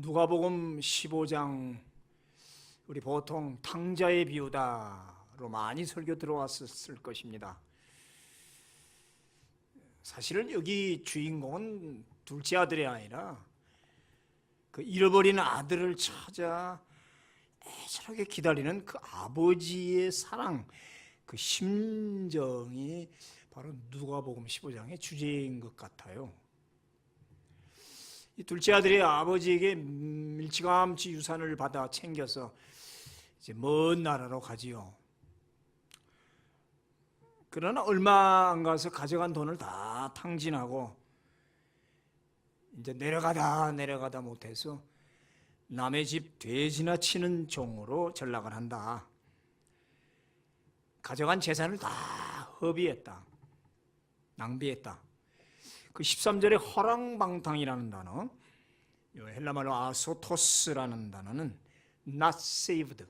누가복음 15장 우리 보통 탕자의 비유다로 많이 설교 들어왔을 것입니다. 사실은 여기 주인공은 둘째 아들이 아니라 그 잃어버린 아들을 찾아 애절하게 기다리는 그 아버지의 사랑, 그 심정이 바로 누가복음 15장의 주제인 것 같아요. 이 둘째 아들이 아버지에게 일찌감치 유산을 받아 챙겨서 이제 먼 나라로 가지요. 그러나 얼마 안 가서 가져간 돈을 다 탕진하고 이제 내려가다 못해서 남의 집 돼지나 치는 종으로 전락을 한다. 가져간 재산을 다 허비했다. 낭비했다. 그 13절에 허랑방탕이라는 단어, 헬라말로 아소토스라는 단어는 not saved,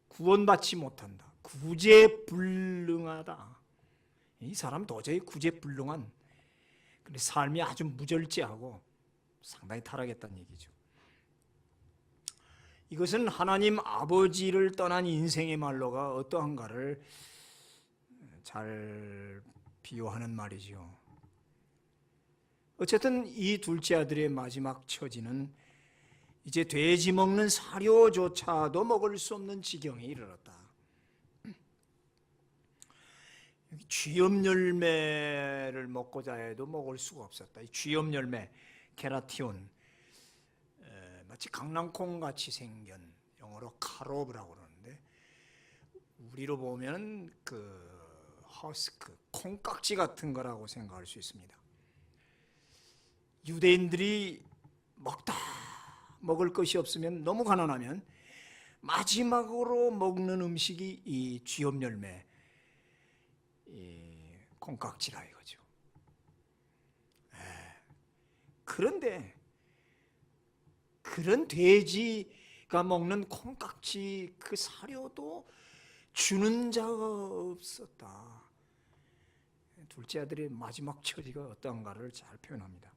구원받지 못한다, 구제불능하다. 이 사람 도저히 구제불능한, 근데 삶이 아주 무절제하고 상당히 타락했다는 얘기죠. 이것은 하나님 아버지를 떠난 인생의 말로가 어떠한가를 잘 비유하는 말이죠. 어쨌든 이 둘째 아들의 마지막 처지는 이제 돼지 먹는 사료조차도 먹을 수 없는 지경에 이르렀다. 쥐염 열매를 먹고자 해도 먹을 수가 없었다. 이 쥐염 열매, 케라티온, 마치 강낭콩 같이 생긴, 영어로 카로브라고 그러는데 우리로 보면 그 허스크, 콩깍지 같은 거라고 생각할 수 있습니다. 유대인들이 먹을 것이 없으면, 너무 가난하면 마지막으로 먹는 음식이 이 쥐염 열매, 이 콩깍지라 이거죠. 그런데 그런 돼지가 먹는 콩깍지 그 사료도 주는 자가 없었다. 둘째 아들의 마지막 처지가 어떠한가를 잘 표현합니다.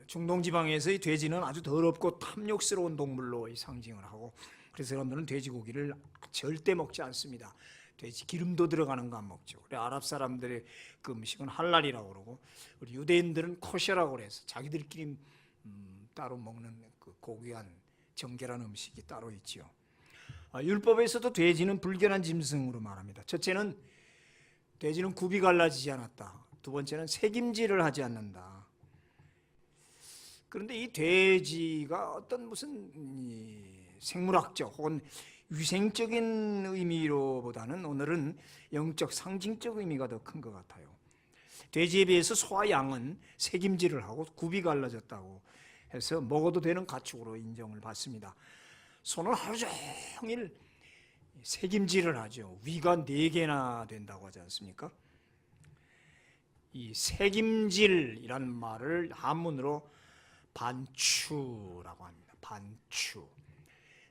중동 지방에서 이 돼지는 아주 더럽고 탐욕스러운 동물로 상징을 하고, 그래서 사람들은 돼지고기를 절대 먹지 않습니다. 돼지 기름도 들어가는 거 안 먹죠. 그래 아랍 사람들의 그 음식은 할랄이라고 그러고, 우리 유대인들은 코셔라고 그래서 자기들끼리 따로 먹는 그 고귀한 정결한 음식이 따로 있지요. 율법에서도 돼지는 불결한 짐승으로 말합니다. 첫째는 돼지는 굽이 갈라지지 않았다. 두 번째는 색임질을 하지 않는다. 그런데 이 돼지가 어떤 무슨 생물학적 혹은 위생적인 의미로보다는 오늘은 영적 상징적 의미가 더 큰 것 같아요. 돼지에 비해서 소와 양은 색임질을 하고 굽이 갈라졌다고 해서 먹어도 되는 가축으로 인정을 받습니다. 소는 하루 종일 색임질을 하죠. 위가 4개나 된다고 하지 않습니까? 이 색임질이라는 말을 한문으로 반추라고 합니다. 반추,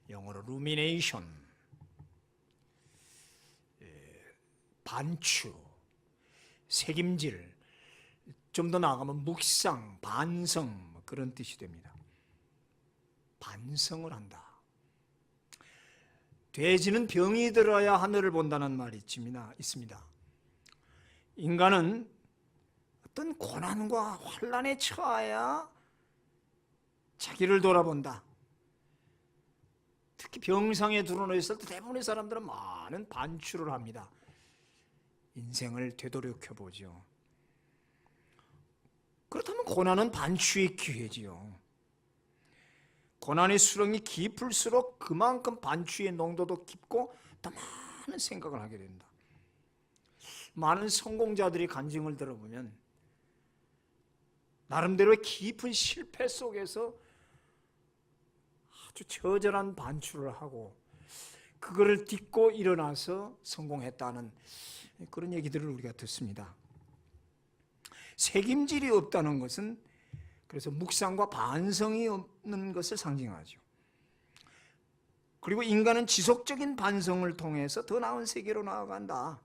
영어로 rumination, 반추, 색임질, 좀 더 나아가면 묵상, 반성, 그런 뜻이 됩니다. 반성을 한다. 돼지는 병이 들어야 하늘을 본다는 말이 있습니다. 인간은 어떤 고난과 환난에 처해야 자기를 돌아본다. 특히 병상에 드러누워 있을 때 대부분의 사람들은 많은 반추를 합니다. 인생을 되돌이켜보죠. 그렇다면 고난은 반추의 기회지요. 고난의 수렁이 깊을수록 그만큼 반추의 농도도 깊고 더 많은 생각을 하게 된다. 많은 성공자들이 간증을 들어보면 나름대로의 깊은 실패 속에서 아주 처절한 반추를 하고 그거를 딛고 일어나서 성공했다는 그런 얘기들을 우리가 듣습니다. 책임질이 없다는 것은 그래서 묵상과 반성이 없는 것을 상징하죠. 그리고 인간은 지속적인 반성을 통해서 더 나은 세계로 나아간다.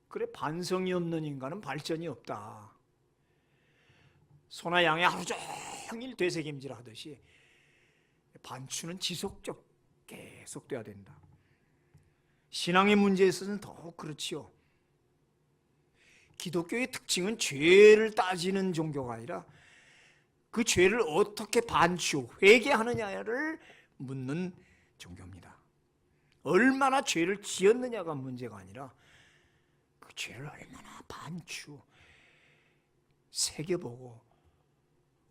그래 반성이 없는 인간은 발전이 없다. 소나 양이 하루 종일 되새김질 하듯이 반추는 지속적 계속돼야 된다. 신앙의 문제에 있어서는 더욱 그렇지요. 기독교의 특징은 죄를 따지는 종교가 아니라 그 죄를 어떻게 반추, 회개하느냐를 묻는 종교입니다. 얼마나 죄를 지었느냐가 문제가 아니라 그 죄를 얼마나 반추, 새겨보고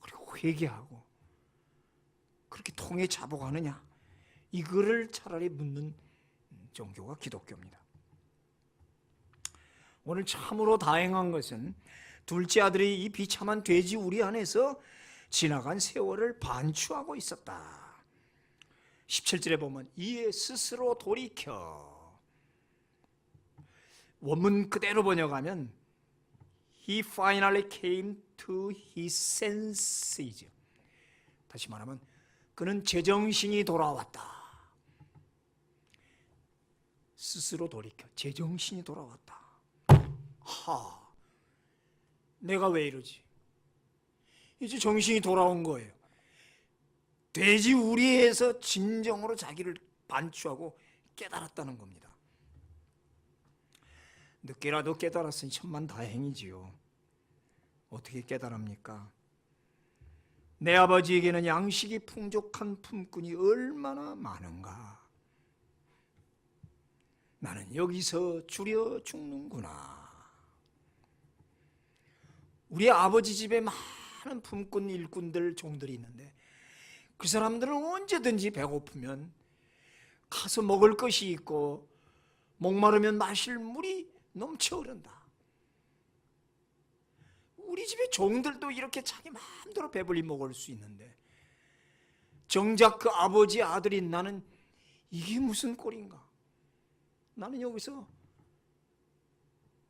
그리고 회개하고 그렇게 통해 자복하느냐, 이거를 차라리 묻는 종교가 기독교입니다. 오늘 참으로 다행한 것은 둘째 아들이 이 비참한 돼지 우리 안에서 지나간 세월을 반추하고 있었다. 17절에 보면 이에 스스로 돌이켜, 원문 그대로 번역하면 He finally came to his senses. 다시 말하면 그는 제정신이 돌아왔다. 스스로 돌이켜 제정신이 돌아왔다. 내가 왜 이러지? 이제 정신이 돌아온 거예요. 돼지 우리에서 진정으로 자기를 반추하고 깨달았다는 겁니다. 늦게라도 깨달았으니 천만 다행이지요. 어떻게 깨달합니까? 내 아버지에게는 양식이 풍족한 품꾼이 얼마나 많은가. 나는 여기서 줄여 죽는구나. 우리 아버지 집에 많은 품꾼 일꾼들 종들이 있는데 그 사람들은 언제든지 배고프면 가서 먹을 것이 있고 목마르면 마실 물이 넘쳐 흐른다. 우리 집의 종들도 이렇게 자기 마음대로 배불리 먹을 수 있는데 정작 그 아버지 아들인 나는 이게 무슨 꼴인가? 나는 여기서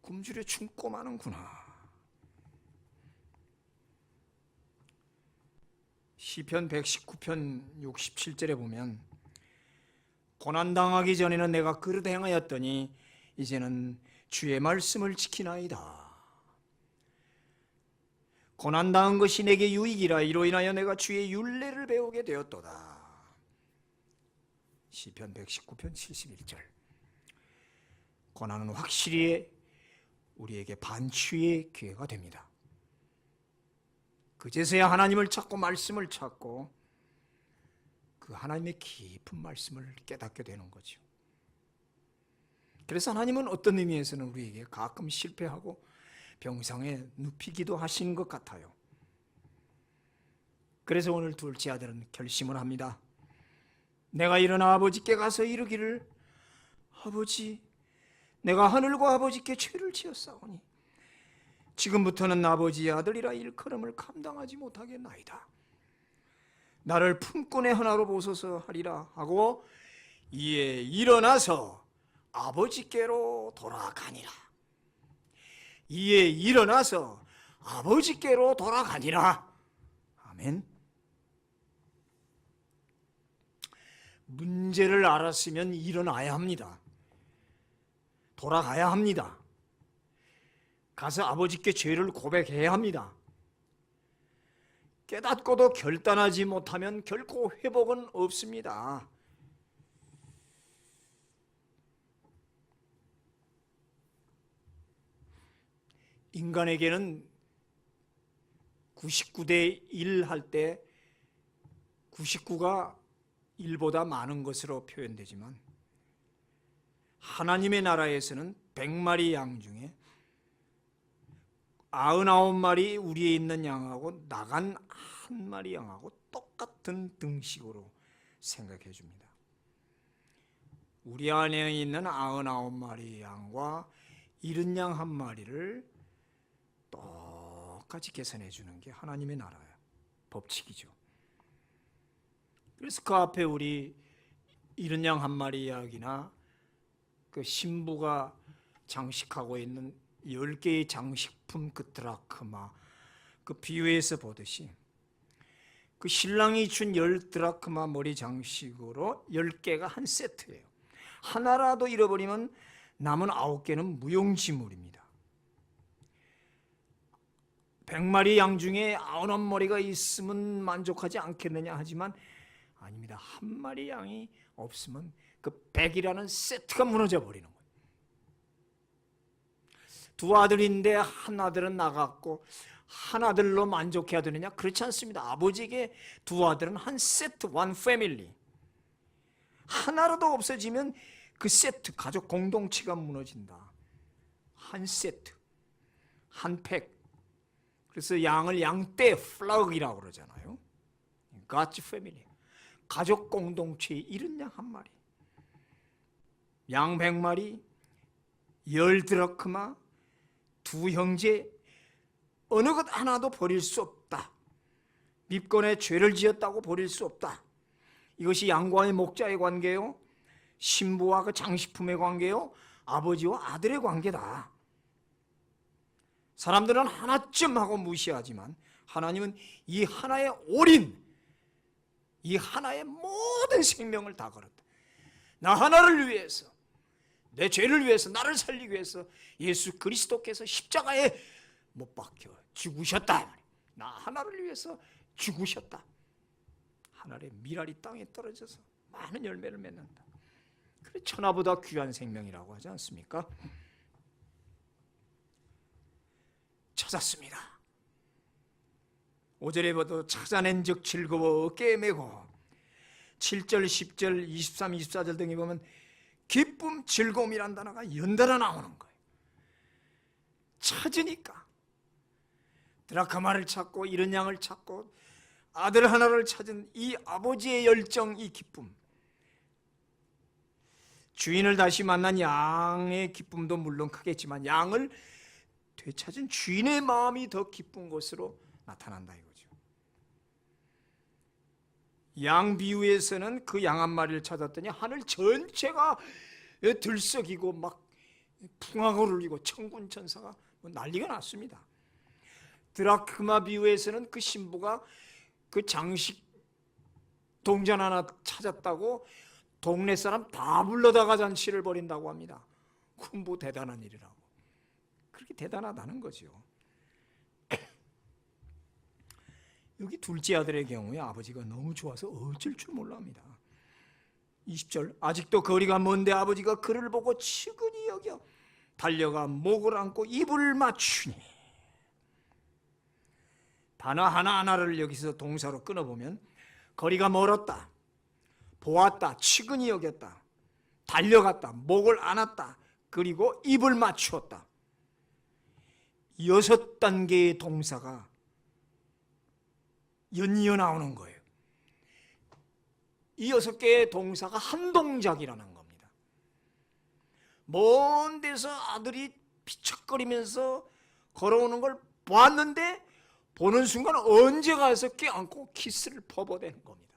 굶주려 죽고 마는구나. 시편 119편 67절에 보면 고난당하기 전에는 내가 그릇 행하였더니 이제는 주의 말씀을 지키나이다. 고난당한 것이 내게 유익이라 이로 인하여 내가 주의 율례를 배우게 되었도다. 시편 119편 71절. 고난은 확실히 우리에게 반추의 기회가 됩니다. 그제서야 하나님을 찾고 말씀을 찾고 그 하나님의 깊은 말씀을 깨닫게 되는 거죠. 그래서 하나님은 어떤 의미에서는 우리에게 가끔 실패하고 병상에 눕히기도 하시는 것 같아요. 그래서 오늘 둘째 아들은 결심을 합니다. 내가 일어나 아버지께 가서 이르기를 아버지, 내가 하늘과 아버지께 죄를 지었사오니 지금부터는 아버지의 아들이라 일컬음을 감당하지 못하겠나이다. 나를 품꾼의 하나로 보소서 하리라 하고 이에 일어나서 아버지께로 돌아가니라. 이에 일어나서 아버지께로 돌아가니라. 아멘. 문제를 알았으면 일어나야 합니다. 돌아가야 합니다. 가서 아버지께 죄를 고백해야 합니다. 깨닫고도 결단하지 못하면 결코 회복은 없습니다. 인간에게는 99대 1 할 때 99가 1보다 많은 것으로 표현되지만 하나님의 나라에서는 100마리 양 중에 99마리 우리에 있는 양하고 나간 한 마리 양하고 똑같은 등식으로 생각해 줍니다. 우리 안에 있는 99마리 양과 잃은 양 한 마리를 똑같이 계산해 주는 게 하나님의 나라예요. 법칙이죠. 그래서 그 앞에 우리 잃은 양 한 마리 이야기나 그 신부가 장식하고 있는 10개의 장식품 그 드라크마 그 비유에서 보듯이 그 신랑이 준 10드라크마 머리 장식으로 10개가 한 세트예요. 하나라도 잃어버리면 남은 9개는 무용지물입니다. 100마리 양 중에 99마리가 있으면 만족하지 않겠느냐 하지만 아닙니다. 한 마리 양이 없으면 그 100이라는 세트가 무너져 버리는 거예요. 두 아들인데 한 아들은 나갔고 한 아들로 만족해야 되느냐? 그렇지 않습니다. 아버지에게 두 아들은 한 세트, one family. 하나라도 없어지면 그 세트, 가족 공동체가 무너진다. 한 세트, 한 팩. 그래서 양을 양떼, flock이라고 그러잖아요. God's family. 가족 공동체의 이른 양 한 마리. 양 100마리, 10드라크마, 두 형제, 어느 것 하나도 버릴 수 없다. 밉건에 죄를 지었다고 버릴 수 없다. 이것이 양과의 목자의 관계요, 신부와 그 장식품의 관계요, 아버지와 아들의 관계다. 사람들은 하나쯤 하고 무시하지만 하나님은 이 하나의 올인, 이 하나의 모든 생명을 다 걸었다. 나 하나를 위해서, 내 죄를 위해서, 나를 살리기 위해서 예수 그리스도께서 십자가에 못 박혀 죽으셨다. 나 하나를 위해서 죽으셨다. 하늘의 밀알이 땅에 떨어져서 많은 열매를 맺는다. 그래 천하보다 귀한 생명이라고 하지 않습니까? 찾았습니다. 5절에 봐도 찾아낸 즉 즐거워 어깨에 메고 7절, 10절, 23, 24절 등에 보면 기쁨, 즐거움이란 단어가 연달아 나오는 거예요. 찾으니까 드라크마를 찾고 이른 양을 찾고 아들 하나를 찾은 이 아버지의 열정, 이 기쁨, 주인을 다시 만난 양의 기쁨도 물론 크겠지만 양을 되찾은 주인의 마음이 더 기쁜 것으로 나타난다 이거죠. 양 비유에서는 그 양 한 마리를 찾았더니 하늘 전체가 들썩이고 막 풍악을 울리고 천군 천사가 난리가 났습니다. 드라크마 비유에서는 그 신부가 그 장식 동전 하나 찾았다고 동네 사람 다 불러다가 잔치를 벌인다고 합니다. 뭐 대단한 일이라고. 그렇게 대단하다는 거죠. 여기 둘째 아들의 경우에 아버지가 너무 좋아서 어쩔 줄 몰랍니다. 20절 아직도 거리가 먼데 아버지가 그를 보고 측은히 여겨 달려가 목을 안고 입을 맞추니. 단어 하나하나를 여기서 동사로 끊어보면 거리가 멀었다, 보았다, 측은히 여겼다, 달려갔다, 목을 안았다, 그리고 입을 맞추었다. 6단계의 동사가 연이어 나오는 거예요. 이 6개의 동사가 한 동작이라는 겁니다. 먼 데서 아들이 비척거리면서 걸어오는 걸 보았는데 보는 순간 언제 가서 껴안고 키스를 퍼버대는 겁니다.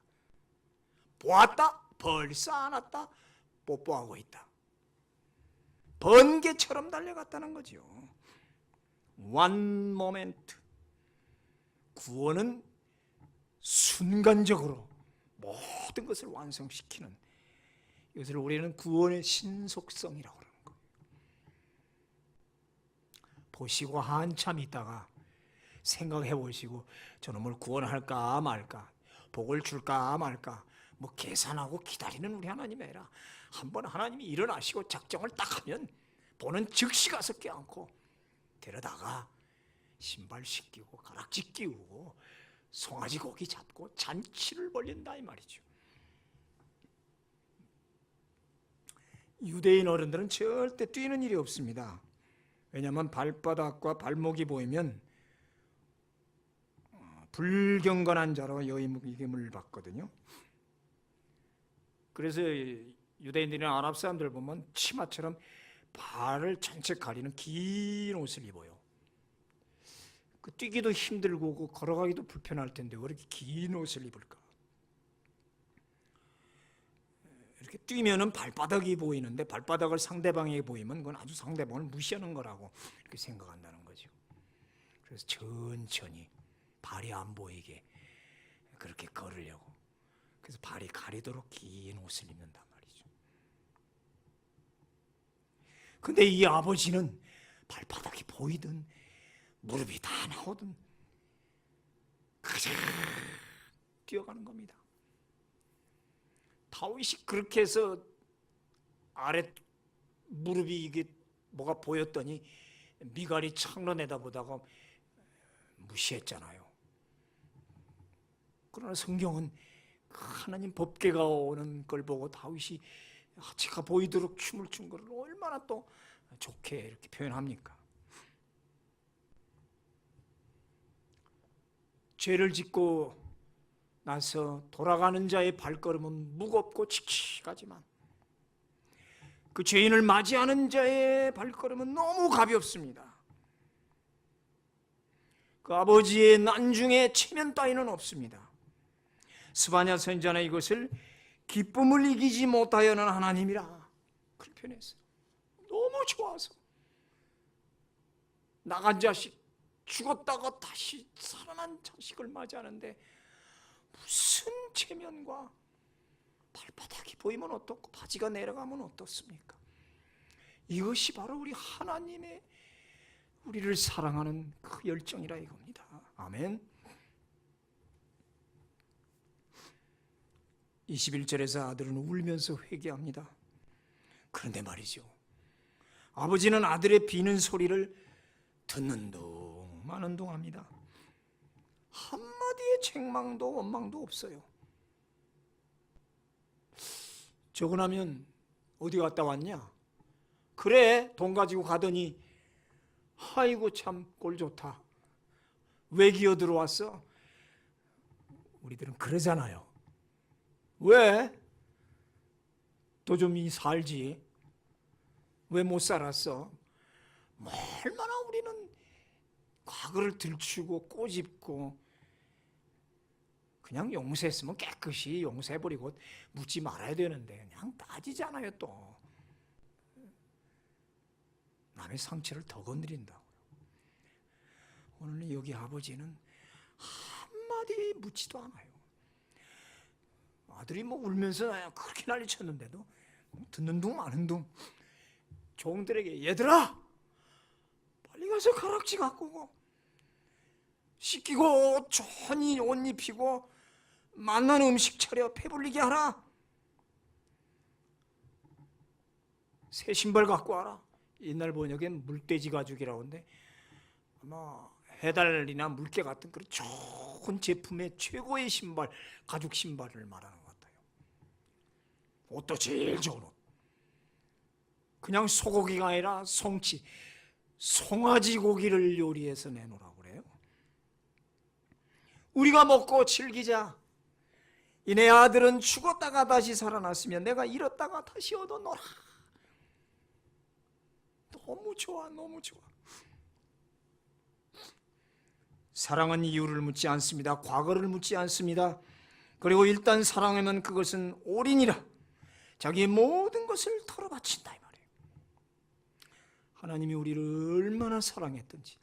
보았다, 벌써 안았다, 뽀뽀하고 있다. 번개처럼 달려갔다는 거죠. One moment. 구원은 순간적으로 모든 것을 완성시키는, 이것을 우리는 구원의 신속성이라고 하는 거예요. 보시고 한참 있다가 생각해 보시고 저놈을 구원할까 말까, 복을 줄까 말까, 뭐 계산하고 기다리는 우리 하나님이 아니라 한번 하나님이 일어나시고 작정을 딱 하면 보는 즉시 가서 껴안고 데려다가 신발 씻기고 가락지 끼우고 송아지 고기 잡고 잔치를 벌린다 이 말이죠. 유대인 어른들은 절대 뛰는 일이 없습니다. 왜냐하면 발바닥과 발목이 보이면 불경건한 자로 여임을 받거든요. 그래서 유대인들이나 아랍 사람들 보면 치마처럼 발을 전체 가리는 긴 옷을 입어요. 그 뛰기도 힘들고 걸어가기도 불편할 텐데 왜 이렇게 긴 옷을 입을까? 이렇게 뛰면은 발바닥이 보이는데 발바닥을 상대방에게 보이면 그건 아주 상대방을 무시하는 거라고 이렇게 생각한다는 거죠. 그래서 천천히 발이 안 보이게 그렇게 걸으려고. 그래서 발이 가리도록 긴 옷을 입는단 말이죠. 근데 이 아버지는 발바닥이 보이든 무릎이 다 나오던 그저 뛰어가는 겁니다. 다윗이 그렇게 해서 아래 무릎이 이게 뭐가 보였더니 미갈이 창로 내다보다가 무시했잖아요. 그러나 성경은 하나님 법궤가 오는 걸 보고 다윗이 하체가 보이도록 춤을 춘 것을 얼마나 또 좋게 이렇게 표현합니까? 죄를 짓고 나서 돌아가는 자의 발걸음은 무겁고 칙칙하지만 그 죄인을 맞이하는 자의 발걸음은 너무 가볍습니다. 그 아버지의 난중에 체면 따위는 없습니다. 스바냐 선지자는 이것을 기쁨을 이기지 못하여는 하나님이라 그렇게 표현했어요. 너무 좋아서 나간 자식, 죽었다가 다시 살아난 자식을 맞이하는데 무슨 체면과 발바닥이 보이면 어떻고 바지가 내려가면 어떻습니까? 이것이 바로 우리 하나님의 우리를 사랑하는 그 열정이라 이겁니다. 아멘. 21절에서 아들은 울면서 회개합니다. 그런데 말이죠, 아버지는 아들의 비는 소리를 듣는 둥 마는 둥 합니다. 한마디의 책망도 원망도 없어요. 저거 나면 어디 갔다 왔냐? 그래, 돈 가지고 가더니 아이고 참 꼴 좋다. 왜 기어 들어왔어? 우리들은 그러잖아요. 왜? 또 좀 살지. 왜 못 살았어? 얼마나 우리는 과거를 들추고 꼬집고 그냥 용서했으면 깨끗이 용서해버리고 묻지 말아야 되는데 그냥 따지잖아요. 또 남의 상처를 더 건드린다고요. 오늘 여기 아버지는 한마디 묻지도 않아요. 아들이 뭐 울면서 그렇게 난리쳤는데도 듣는 둥 마는 둥. 종들에게 얘들아 빨리 가서 가락지 갖고 오고 씻기고 좋은 옷 입히고 맛난 음식 차려 배불리게 하라. 새 신발 갖고 와라. 옛날 번역엔 물돼지 가죽이라고 하는데 아마 해달이나 물개 같은 그런 좋은 제품의 최고의 신발, 가죽 신발을 말하는 것 같아요. 옷도 제일 좋은 옷. 그냥 소고기가 아니라 송치, 송아지 고기를 요리해서 내놓으라고 그래요. 우리가 먹고 즐기자. 이내 아들은 죽었다가 다시 살아났으면 내가 잃었다가 다시 얻어놓으라. 너무 좋아, 너무 좋아. 사랑은 이유를 묻지 않습니다. 과거를 묻지 않습니다. 그리고 일단 사랑하면 그것은 올인이라 자기의 모든 것을 털어바친다 이 말이에요. 하나님이 우리를 얼마나 사랑했던지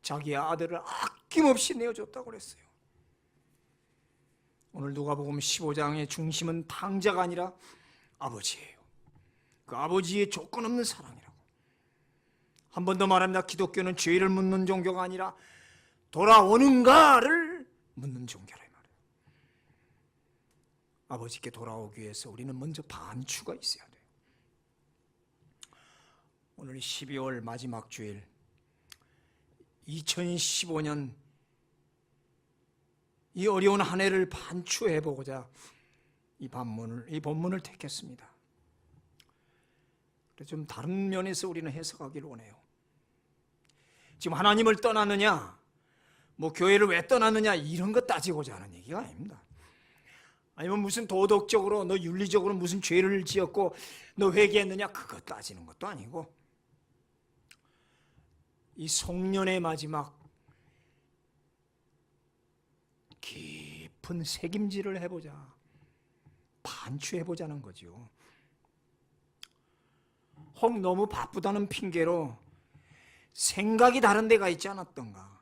자기의 아들을 아낌없이 내어줬다고 그랬어요. 오늘 누가복음 15장의 중심은 당자가 아니라 아버지예요. 그 아버지의 조건 없는 사랑이라고. 한 번 더 말합니다. 기독교는 죄를 묻는 종교가 아니라 돌아오는가를 묻는 종교라 이 말이에요. 아버지께 돌아오기 위해서 우리는 먼저 반추가 있어야 돼요. 오늘 12월 마지막 주일 2015년 이 어려운 한 해를 반추해보고자 이 본문을 택했습니다. 그래서 좀 다른 면에서 우리는 해석하기를 원해요. 지금 하나님을 떠났느냐, 뭐 교회를 왜 떠났느냐 이런 거 따지고자 하는 얘기가 아닙니다. 아니면 무슨 도덕적으로 너 윤리적으로 무슨 죄를 지었고 너 회개했느냐 그거 따지는 것도 아니고 이 송년의 마지막 깊은 책임질을 해보자, 반추해보자는 거죠. 혹 너무 바쁘다는 핑계로 생각이 다른 데가 있지 않았던가,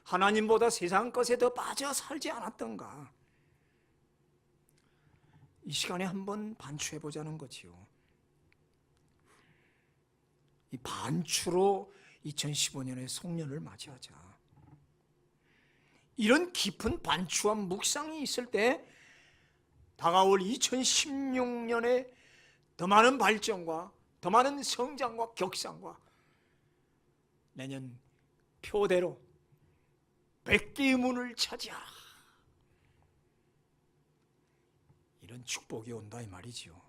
하나님보다 세상 것에 더 빠져 살지 않았던가, 이 시간에 한번 반추해보자는 거지요. 이 반추로 2015년에 송년을 맞이하자. 이런 깊은 반추한 묵상이 있을 때 다가올 2016년에 더 많은 발전과 더 많은 성장과 격상과 내년 표대로 100개의 문을 차지하라, 이런 축복이 온다 이 말이지요.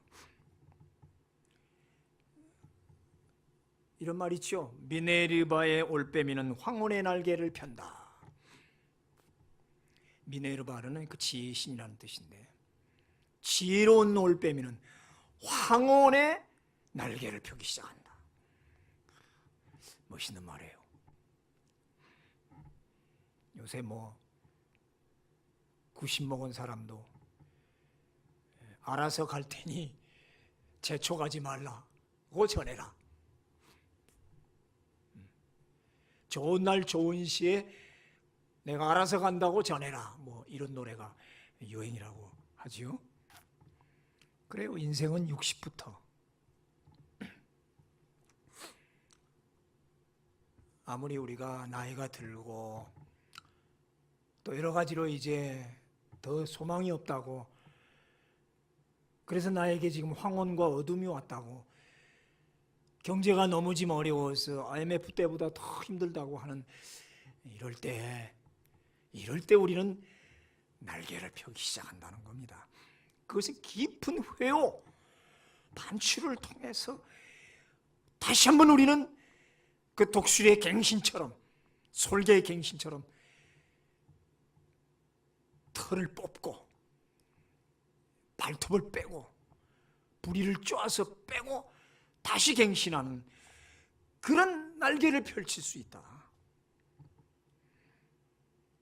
이런 말 있죠. 미네르바의 올빼미는 황혼의 날개를 편다. 미네르바는 그 지혜의 신이라는 뜻인데, 지혜로운 올빼미는 황혼의 날개를 펴기 시작한다. 멋있는 말이에요. 요새 90 먹은 사람도 알아서 갈 테니 재촉하지 말라고 전해라. 좋은 날 좋은 시에 내가 알아서 간다고 전해라. 이런 노래가 유행이라고 하지요. 그래요. 인생은 60부터. 아무리 우리가 나이가 들고 또 여러 가지로 이제 더 소망이 없다고, 그래서 나에게 지금 황혼과 어둠이 왔다고, 경제가 너무 지금 어려워서 IMF 때보다 더 힘들다고 하는 이럴 때 우리는 날개를 펴기 시작한다는 겁니다. 그것은 깊은 회오, 반추를 통해서 다시 한번 우리는 그 독수리의 갱신처럼, 솔개의 갱신처럼 털을 뽑고 발톱을 빼고 부리를 쪼아서 빼고 다시 갱신하는 그런 날개를 펼칠 수 있다.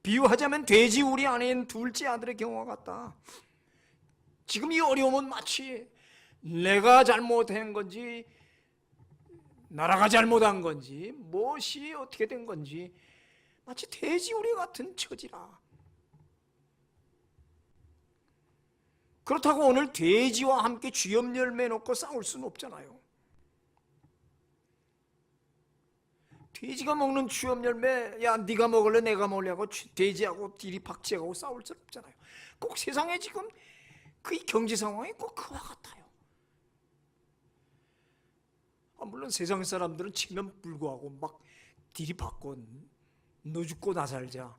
비유하자면 돼지 우리 안에 있는 둘째 아들의 경우와 같다. 지금 이 어려움은 마치 내가 잘못한 건지 나라가 잘못한 건지 무엇이 어떻게 된 건지 마치 돼지 우리 같은 처지라. 그렇다고 오늘 돼지와 함께 쥐염 열매 놓고 싸울 수는 없잖아요. 돼지가 먹는 쥐염 열매, 야 네가 먹을래 내가 먹으려고 돼지하고 디리박치하고 싸울 수 없잖아요. 꼭 세상에 지금 그 경제 상황이 꼭 그와 같아요. 물론 세상 사람들은 치면 불구하고 막 디리박고 너 죽고 나 살자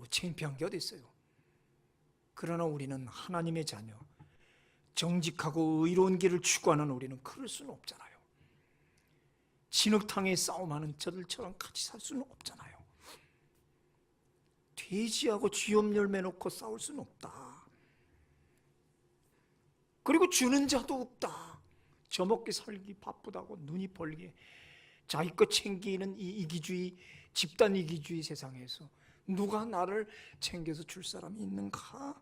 창피한 게 어디 있어요. 그러나 우리는 하나님의 자녀, 정직하고 의로운 길을 추구하는 우리는 그럴 수는 없잖아요. 진흙탕에 싸움하는 저들처럼 같이 살 수는 없잖아요. 돼지하고 쥐염 열매 놓고 싸울 수는 없다. 그리고 주는 자도 없다. 저먹기 살기 바쁘다고 눈이 벌게 자기 것 챙기는 이 이기주의, 집단 이기주의 세상에서 누가 나를 챙겨서 줄 사람이 있는가?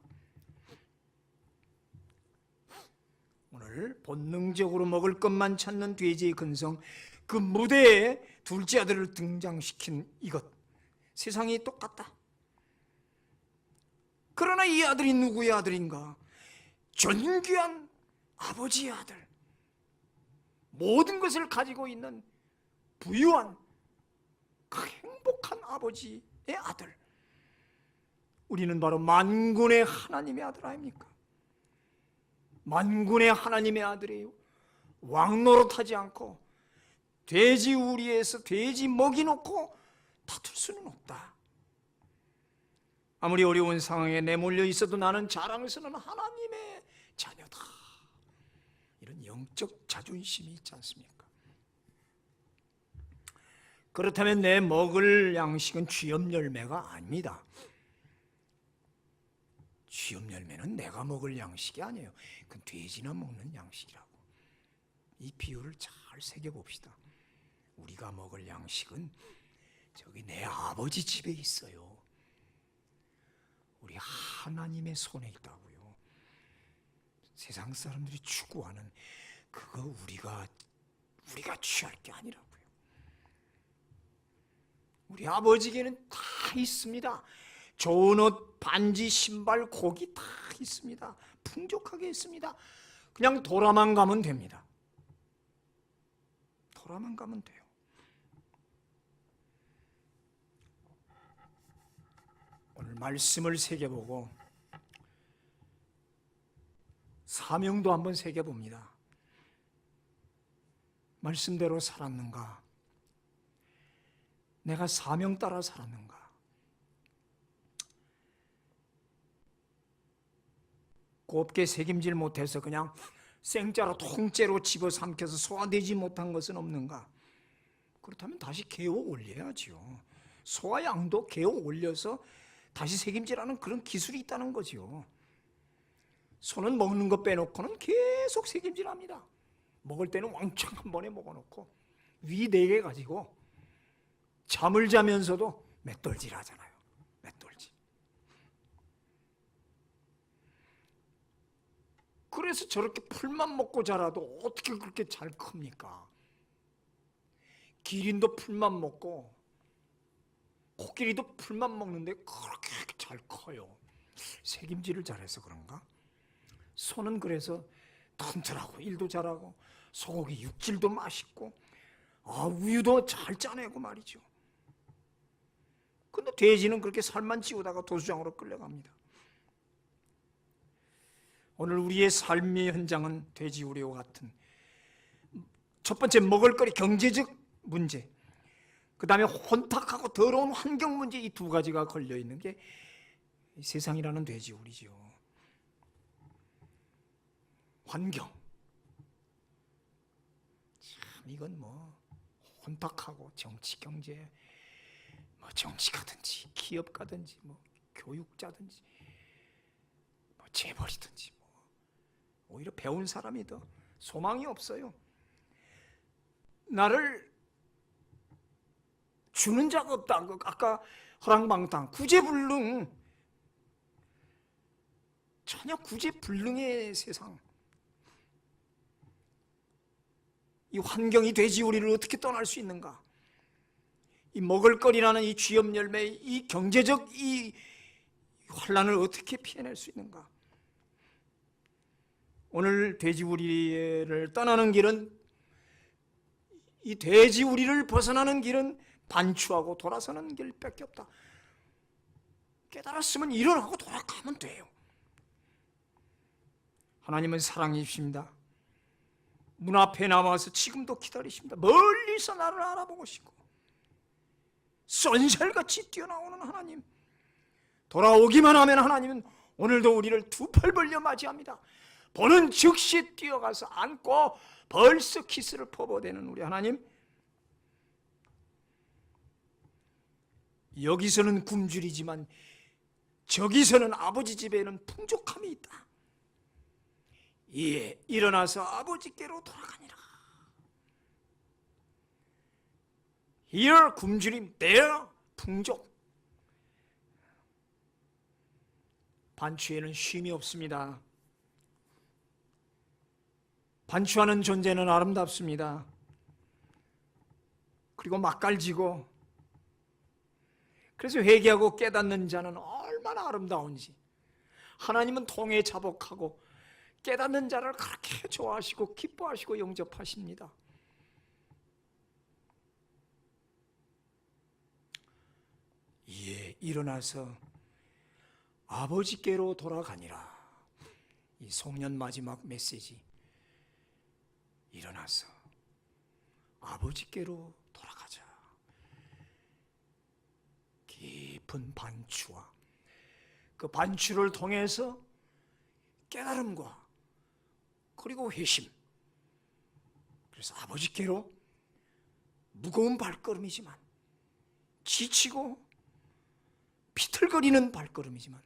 오늘 본능적으로 먹을 것만 찾는 돼지의 근성, 그 무대에 둘째 아들을 등장시킨 이것, 세상이 똑같다. 그러나 이 아들이 누구의 아들인가? 존귀한 아버지의 아들, 모든 것을 가지고 있는 부유한 그 행복한 아버지의 아들. 우리는 바로 만군의 하나님의 아들 아닙니까? 만군의 하나님의 아들이에요. 왕노릇하지 않고 돼지 우리에서 돼지 먹이 놓고 다툴 수는 없다. 아무리 어려운 상황에 내몰려 있어도 나는 자랑스러운 하나님의 자녀다. 이런 영적 자존심이 있지 않습니까? 그렇다면 내 먹을 양식은 쥐염 열매가 아닙니다. 쥐염 열매는 내가 먹을 양식이 아니에요. 그건 돼지나 먹는 양식이라고. 이 비유를 잘 새겨봅시다. 우리가 먹을 양식은 저기 내 아버지 집에 있어요. 우리 하나님의 손에 있다고요. 세상 사람들이 추구하는 그거 우리가 취할 게 아니라고요. 우리 아버지에게는 다 있습니다. 좋은 옷, 반지, 신발, 고기 다 있습니다. 풍족하게 있습니다. 그냥 돌아만 가면 됩니다. 돌아만 가면 돼요. 말씀을 새겨보고 사명도 한번 새겨봅니다. 말씀대로 살았는가? 내가 사명 따라 살았는가? 곱게 새김질 못해서 그냥 생짜로 통째로 집어삼켜서 소화되지 못한 것은 없는가? 그렇다면 다시 개어 올려야지요. 소와 양도 개어 올려서 다시 새김질하는 그런 기술이 있다는 거죠. 소는 먹는 거 빼놓고는 계속 새김질합니다. 먹을 때는 왕창 한 번에 먹어놓고 위 4개 가지고 잠을 자면서도 맷돌질 하잖아요. 맷돌질. 그래서 저렇게 풀만 먹고 자라도 어떻게 그렇게 잘 큽니까? 기린도 풀만 먹고 코끼리도 풀만 먹는데 그렇게 잘 커요. 새김질을 잘해서 그런가? 소는 그래서 튼튼하고 일도 잘하고 소고기 육질도 맛있고 우유도 잘 짜내고 말이죠. 근데 돼지는 그렇게 살만 찌우다가 도수장으로 끌려갑니다. 오늘 우리의 삶의 현장은 돼지우리와 같은 첫 번째 먹을거리 경제적 문제, 그 다음에 혼탁하고 더러운 환경 문제, 이 2가지가 걸려있는 게 세상이라는 돼지우리죠. 환경, 참 이건 뭐 혼탁하고 정치, 경제, 뭐 정치가든지 기업가든지 뭐 교육자든지 뭐 재벌이든지 뭐 오히려 배운 사람이 더 소망이 없어요. 나를 주는 자가 없다. 아까 허랑방탕, 구제불능, 전혀 구제불능의 세상. 이 환경이 돼지우리를 어떻게 떠날 수 있는가? 이 먹을거리라는 이 쥐염 열매, 이 경제적 이 환란을 어떻게 피해낼 수 있는가? 오늘 돼지우리를 떠나는 길은, 이 돼지우리를 벗어나는 길은 반추하고 돌아서는 길밖에 없다. 깨달았으면 일어나고 돌아가면 돼요. 하나님은 사랑이십니다. 문 앞에 나와서 지금도 기다리십니다. 멀리서 나를 알아보시고 쏜살같이 뛰어나오는 하나님, 돌아오기만 하면 하나님은 오늘도 우리를 2팔 벌려 맞이합니다. 보는 즉시 뛰어가서 안고 벌써 키스를 퍼부어대는 우리 하나님, 여기서는 굶주리지만 저기서는 아버지 집에는 풍족함이 있다. 예, 일어나서 아버지께로 돌아가니라. Here 굶주림, there 풍족. 반추에는 쉼이 없습니다. 반추하는 존재는 아름답습니다. 그리고 맛깔지고, 그래서 회개하고 깨닫는 자는 얼마나 아름다운지. 하나님은 통에 자복하고 깨닫는 자를 그렇게 좋아하시고 기뻐하시고 영접하십니다. 예, 일어나서 아버지께로 돌아가니라. 이 송년 마지막 메시지, 일어나서 아버지께로 돌아가자. 깊은 반추와 그 반추를 통해서 깨달음과 그리고 회심, 그래서 아버지께로 무거운 발걸음이지만, 지치고 비틀거리는 발걸음이지만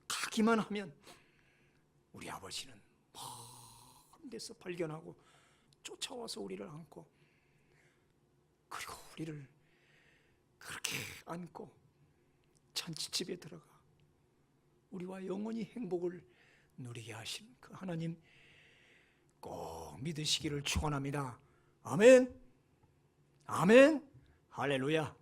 가기만 하면 우리 아버지는 먼 데서 발견하고 쫓아와서 우리를 안고, 그리고 우리를 그렇게 안고 잔치집에 들어가 우리와 영원히 행복을 누리게 하신 그 하나님 꼭 믿으시기를 축원합니다. 아멘, 아멘, 할렐루야.